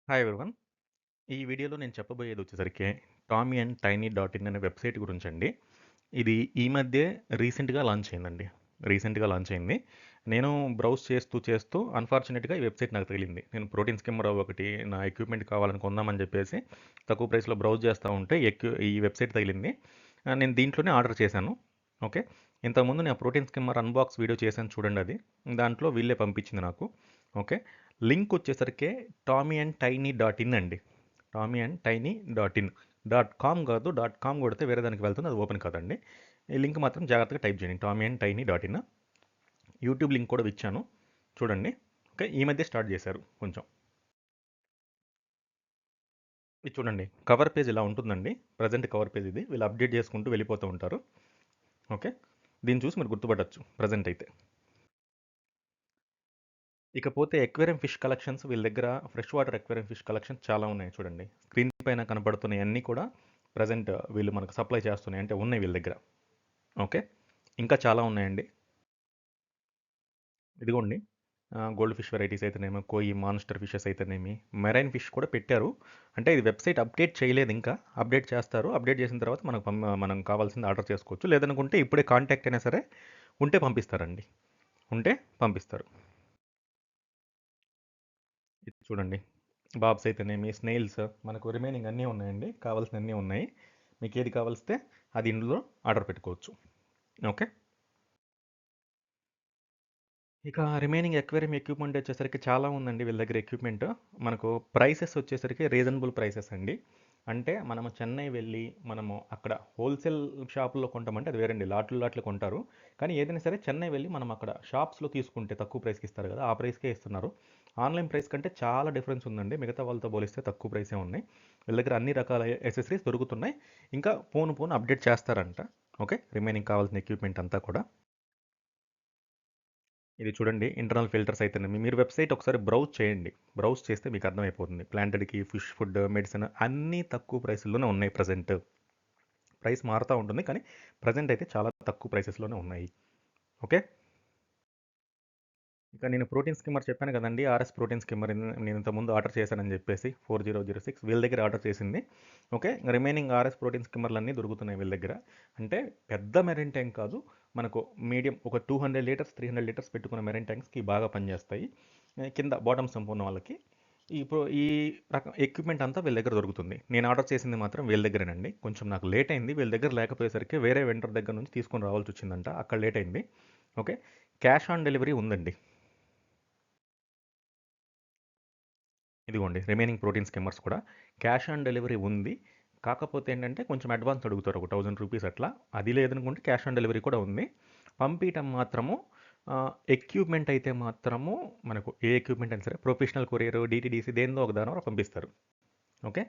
Hi everyone. ఈ వీడియోలో నేను చెప్పబోయేదొచ్చేసరికి Tommy and Tiny dot in అనే వెబ్‌సైట్ గురించండి. ఇది ఈ మధ్యే రీసెంట్‌గా లాంచ్ అయిందండి. రీసెంట్‌గా లాంచ్ అయింది. నేను బ్రౌజ్ చేస్తూ అన్‌ఫార్చునేట్‌గా ఈ వెబ్‌సైట్ నాకు తగిలింది. నేను ప్రోటీన్ స్కిమ్మర్ ఒకటి నా ఎక్విప్‌మెంట్ కావాలని కొందామని చెప్పేసి తక్కువ ప్రైస్‌లో బ్రౌజ్ చేస్తా ఉంటే ఈ వెబ్‌సైట్ తగిలింది. నేను దీంట్లోనే ఆర్డర్ చేశాను. ఓకే. ఇంతకుముందు నేను ప్రోటీన్ స్కిమ్మర్ అన్బాక్స్ వీడియో చేశాను చూడండి అది. దాంట్లో వీళ్ళే పంపించింది నాకు. ఓకే. లింక్ వచ్చేసరికి Tommy and Tiny dot in అండి. Tommy and Tiny dot in. Dot com కాదు. డాట్ కామ్ కొడితే వేరే దానికి వెళ్తుంది. అది ఓపెన్ కాదండి. ఈ లింక్ మాత్రం జాగ్రత్తగా టైప్ చేయండి. Tommy and Tiny dot in. YouTube link కూడా ఇచ్చాను చూడండి. ఓకే. ఈ మధ్య స్టార్ట్ చేశారు కొంచెం. ఇది చూడండి. కవర్ పేజ్ ఇలా ఉంటుందండి. ప్రజెంట్ కవర్ పేజ్ ఇది. వీళ్ళు అప్డేట్ చేసుకుంటూ వెళ్ళిపోతూ ఉంటారు. ఓకే. దీన్ని చూసి మీరు గుర్తుపట్టచ్చు ప్రజెంట్ అయితే. ఇకపోతే ఎక్వేరియం ఫిష్ కలెక్షన్స్ వీళ్ళ దగ్గర fresh water aquarium fish collections చాలా ఉన్నాయి చూడండి. స్క్రీన్ పైన కనపడుతున్నాయి అన్నీ కూడా ప్రజెంట్ వీళ్ళు మనకు సప్లై చేస్తున్నాయి అంటే ఉన్నాయి వీళ్ళ దగ్గర. ఓకే. ఇంకా చాలా ఉన్నాయండి. ఇదిగోండి. గోల్డ్ ఫిష్ వెరైటీస్ అయితేనేమి, కోయి మాన్స్టర్ ఫిషెస్ అయితేనేమి, మెరైన్ ఫిష్ కూడా పెట్టారు. అంటే ఇది వెబ్సైట్ అప్డేట్ చేయలేదు ఇంకా. అప్డేట్ చేస్తారు. అప్డేట్ చేసిన తర్వాత మనం కావాల్సింది ఆర్డర్ చేసుకోవచ్చు. లేదనుకుంటే ఇప్పుడే కాంటాక్ట్ అయినా సరే ఉంటే పంపిస్తారండి. ఉంటే పంపిస్తారు. ఇది చూడండి. బాబ్స్ అయితేనేమి, స్నేల్స్ మనకు రిమైనింగ్ అన్నీ ఉన్నాయండి. కావాల్సినన్నీ ఉన్నాయి. మీకు ఏది కావాల్స్తే అది ఇందులో ఆర్డర్ పెట్టుకోవచ్చు. ఓకే. ఇక రిమైనింగ్ ఎక్వేరియం ఎక్విప్మెంట్ వచ్చేసరికి చాలా ఉందండి వీళ్ళ దగ్గర ఎక్విప్మెంట్. మనకు ప్రైసెస్ వచ్చేసరికి రీజనబుల్ ప్రైసెస్ అండి. అంటే మనము చెన్నై వెళ్ళి మనము అక్కడ హోల్సేల్ షాపుల్లో కొంటామంటే అది వేరండి. లాట్లు కొంటారు. కానీ ఏదైనా సరే చెన్నై వెళ్ళి మనం అక్కడ షాప్స్లో తీసుకుంటే తక్కువ ప్రైస్కి ఇస్తారు కదా, ఆ ప్రైస్కే ఇస్తున్నారు. ఆన్లైన్ ప్రైస్ కంటే చాలా డిఫరెన్స్ ఉందండి. మిగతా వాళ్ళతో పోలిస్తే తక్కువ ప్రైసే ఉన్నాయి. వీళ్ళ దగ్గర అన్ని రకాల ఎసెసరీస్ దొరుకుతున్నాయి. ఇంకా పోను అప్డేట్ చేస్తారంట. ఓకే. రిమైనింగ్ కావాల్సిన ఎక్విప్మెంట్ అంతా కూడా. ఇది చూడండి. ఇంటర్నల్ ఫిల్టర్స్ అయితేనేమి మీరు వెబ్సైట్ ఒకసారి బ్రౌజ్ చేయండి. బ్రౌజ్ చేస్తే మీకు అర్థమైపోతుంది. ప్లాంటెడ్‌కి, ఫిష్ ఫుడ్, మెడిసిన్ అన్నీ తక్కువ ప్రైస్‌ల్లోనే ఉన్నాయి ప్రెజెంట్. ప్రైస్ మారుతా ఉంటుంది. కానీ ప్రెజెంట్ అయితే చాలా తక్కువ ప్రైసెస్‌లోనే ఉన్నాయి. ఓకే. ఇక నేను ప్రోటీన్ స్కిమ్మర్ చెప్పాను కదండీ! ఆర్ఎస్ ప్రోటీన్ స్కిమ్మర్ నేను ఇంతకుముందు ఆర్డర్ చేశానని చెప్పేసి 4006 వీళ్ళ దగ్గర ఆర్డర్ చేసింది. ఓకే. రిమైనింగ్ ఆర్ఎస్ ప్రోటీన్ స్కిమ్మర్‌లన్నీ దొరుకుతున్నాయి వీళ్ళ దగ్గర. అంటే పెద్ద మెరైన్ ట్యాంక్ కాదు. మనకు మీడియం ఒక 200 లీటర్స్, 300 లీటర్స్ పెట్టుకున్న మెరైన్ ట్యాంక్స్‌కి బాగా పనిచేస్తాయి. కింద బాటమ్ సంప్ ఉన్న వాళ్ళకి. ఈ రకం ఎక్విప్మెంట్ అంతా వీళ్ళ దగ్గర దొరుకుతుంది. నేను ఆర్డర్ చేసింది మాత్రం వీళ్ళ దగ్గరేనండి. కొంచెం నాకు లేట్ అయింది. వీళ్ళ దగ్గర లేకపోయేసరికి వేరే వెండర్ దగ్గర నుంచి తీసుకొని రావాల్సి వచ్చిందంట. అక్కడ లేట్ అయింది. ఓకే. క్యాష్ ఆన్ డెలివరీ ఉందండి. ఇదిగోండి రిమైనింగ్ ప్రోటీన్ స్కిమ్మర్స్ కూడా క్యాష్ ఆన్ డెలివరీ ఉంది. కాకపోతే ఏంటంటే కొంచెం అడ్వాన్స్ అడుగుతారు. ఒక ₹1000 అట్లా. అది లేదనుకుంటే క్యాష్ ఆన్ డెలివరీ కూడా ఉంది. పంపియటం మాత్రము ఎక్విప్మెంట్ అయితే మాత్రము మనకు ఏ ఎక్విప్మెంట్ అయినా సరే ప్రొఫెషనల్ కొరియర్, డీటీడీసీ దేనిదో ఒక దానిలో పంపిస్తారు. ఓకే.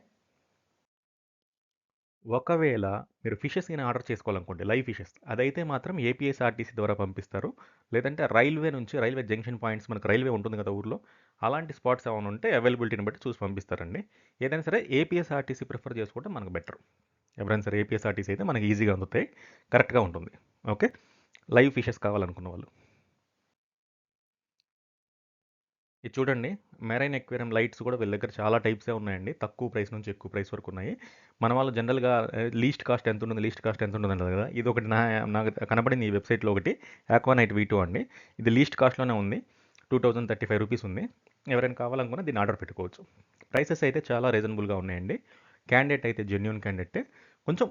ఒకవేళ మీరు ఫిషెస్ గిన ఆర్డర్ చేసుకోవాలనుకోండి లైవ్ ఫిషెస్ అదైతే మాత్రం ఏపీఎస్ఆర్టీసీ ద్వారా పంపిస్తారు. లేదంటే రైల్వే జంక్షన్ పాయింట్స్ మనకు రైల్వే ఉంటుంది కదా ఊర్లో. అలాంటి స్పాట్స్ ఏమైనా ఉంటే అవైలబిలిటీని బట్టి చూసి పంపిస్తారండి. ఏదైనా సరే ఏపీఎస్ఆర్టీసీ ప్రిఫర్ చేసుకుంటే మనకు బెటర్. ఎవరైనా సరే ఏపీఎస్ఆర్టీసీ అయితే మనకి ఈజీగా అందుతాయి. కరెక్ట్‌గా ఉంటుంది. ఓకే. లైవ్ ఫిషెస్ కావాలనుకున్న వాళ్ళు. ఇది చూడండి. మెరైన్ అక్వేరియం లైట్స్ కూడా వీళ్ళ దగ్గర చాలా టైప్సే ఉన్నాయండి. తక్కువ ప్రైస్ నుంచి ఎక్కువ ప్రైస్ వరకు ఉన్నాయి. మన వాళ్ళు జనరల్‌గా లీస్ట్ కాస్ట్ ఎంత ఉంటుంది అంటారు కదా! ఇదొకటి నాకు కనపడింది ఈ వెబ్‌సైట్‌లో ఒకటి. ఆక్వానైట్ V2 అండి. ఇది లీస్ట్ కాస్ట్‌లోనే ఉంది. ₹2035 ఉంది. ఎవరైనా కావాలనుకున్న దీన్ని ఆర్డర్ పెట్టుకోవచ్చు. ప్రైసెస్ అయితే చాలా రీజనబుల్‌గా ఉన్నాయండి. క్యాండిడేట్ అయితే జెన్యూన్ క్యాండిడేటే. కొంచెం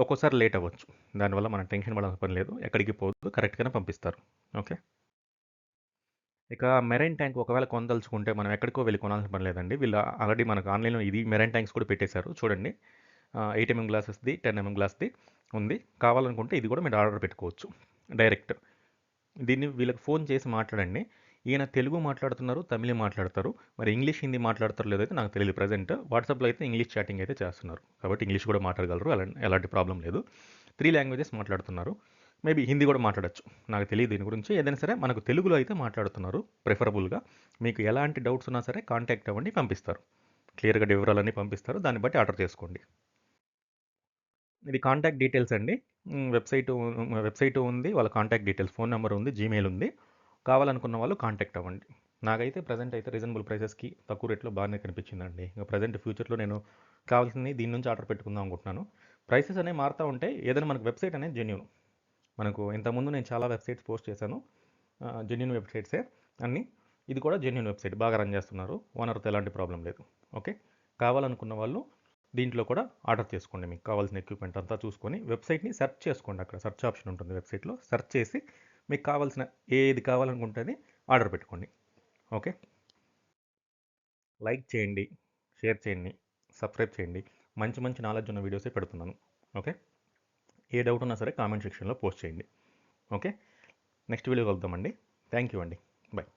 ఒక్కోసారి లేట్ అవ్వచ్చు. దానివల్ల మనం టెన్షన్ పడాల్సిన పని లేదు. ఎక్కడికి పోదు. కరెక్ట్‌గానే పంపిస్తారు. ఓకే. ఇక మెరైన్ ట్యాంక్ ఒకవేళ కొనదలుచుకుంటే మనం ఎక్కడికో వెళ్ళి కొనాల్సిన పని లేదండి. వీళ్ళు ఆల్రెడీ మనకు ఆన్‌లైన్‌లో ఇది మెరైన్ ట్యాంక్స్ కూడా పెట్టేశారు. చూడండి. 8 గ్లాసెస్‌ది, 10 గ్లాస్‌ది ఉంది. కావాలనుకుంటే ఇది కూడా మీరు ఆర్డర్ పెట్టుకోవచ్చు. డైరెక్ట్. దీన్ని వీళ్ళకి ఫోన్ చేసి మాట్లాడండి. ఈయన తెలుగు మాట్లాడుతున్నారు, తమిళ్ మాట్లాడతారు. మరి ఇంగ్లీష్, హిందీ మాట్లాడతారో లేదో అయితే నాకు తెలీదు ప్రెజెంట్. వాట్సాప్‌లో అయితే ఇంగ్లీష్ చాటింగ్ అయితే చేస్తున్నారు. కాబట్టి ఇంగ్లీష్ కూడా మాట్లాడగలరు. ఎలాంటి ప్రాబ్లమ్ లేదు. 3 లాంగ్వేజెస్ మాట్లాడుతున్నారు. మేబీ హిందీ కూడా మాట్లాడొచ్చు. నాకు తెలియదు దీని గురించి. ఏదైనా సరే మనకు తెలుగులో అయితే మాట్లాడుతున్నారు ప్రిఫరబుల్‌గా. మీకు ఎలాంటి డౌట్స్ ఉన్నా సరే కాంటాక్ట్ అవ్వండి పంపిస్తారు. క్లియర్‌గా వివరాలన్నీ పంపిస్తారు. దాన్ని బట్టి ఆర్డర్ చేసుకోండి. ఇది కాంటాక్ట్ డీటెయిల్స్ అండి. వెబ్‌సైటు ఉంది. వాళ్ళ కాంటాక్ట్ డీటెయిల్స్ ఫోన్ నంబర్ ఉంది. జీమెయిల్ ఉంది. కావాలనుకున్న వాళ్ళు కాంటాక్ట్ అవ్వండి. నాకైతే ప్రెజెంట్ అయితే రీజనబుల్ ప్రైసెస్‌కి తక్కువ రేట్‌లో బాగానే కనిపించిందండి. ఇంక ప్రెజెంట్ ఫ్యూచర్‌లో నేను కావాల్సింది దీని నుంచి ఆర్డర్ పెట్టుకుందాం అనుకుంటున్నాను. ప్రైసెస్ అనేవి మారుతా ఉంటాయి. ఏదైనా మనకు వెబ్‌సైట్ అనేది జెన్యూన్. మనకు ఇంతకుముందు నేను చాలా వెబ్‌సైట్స్ పోస్ట్ చేశాను. జెన్యూన్ వెబ్‌సైట్సే అన్నీ. ఇది కూడా జెన్యూన్ వెబ్‌సైట్. బాగా రన్ చేస్తున్నారు. ఓనర్‌తో ఎలాంటి ప్రాబ్లమ్ లేదు. ఓకే. కావాలనుకున్న వాళ్ళు దీంట్లో కూడా ఆర్డర్ చేసుకోండి. మీకు కావాల్సిన ఎక్విప్‌మెంట్ అంతా చూసుకొని వెబ్‌సైట్‌ని సెర్చ్ చేసుకోండి. అక్కడ సెర్చ్ ఆప్షన్ ఉంటుంది వెబ్‌సైట్‌లో. సెర్చ్ చేసి మీకు కావాల్సిన ఏది కావాలనుకుంటే అది ఆర్డర్ పెట్టుకోండి. ఓకే. లైక్ చేయండి, షేర్ చేయండి, సబ్స్క్రైబ్ చేయండి. మంచి మంచి నాలెడ్జ్ ఉన్న వీడియోసే పెడుతున్నాను. ఓకే. ఏ డౌట్ ఉన్నా సరే కామెంట్ సెక్షన్లో పోస్ట్ చేయండి. ఓకే. నెక్స్ట్ వీడియో కలుద్దామండి. థ్యాంక్ యూ అండి. బాయ్.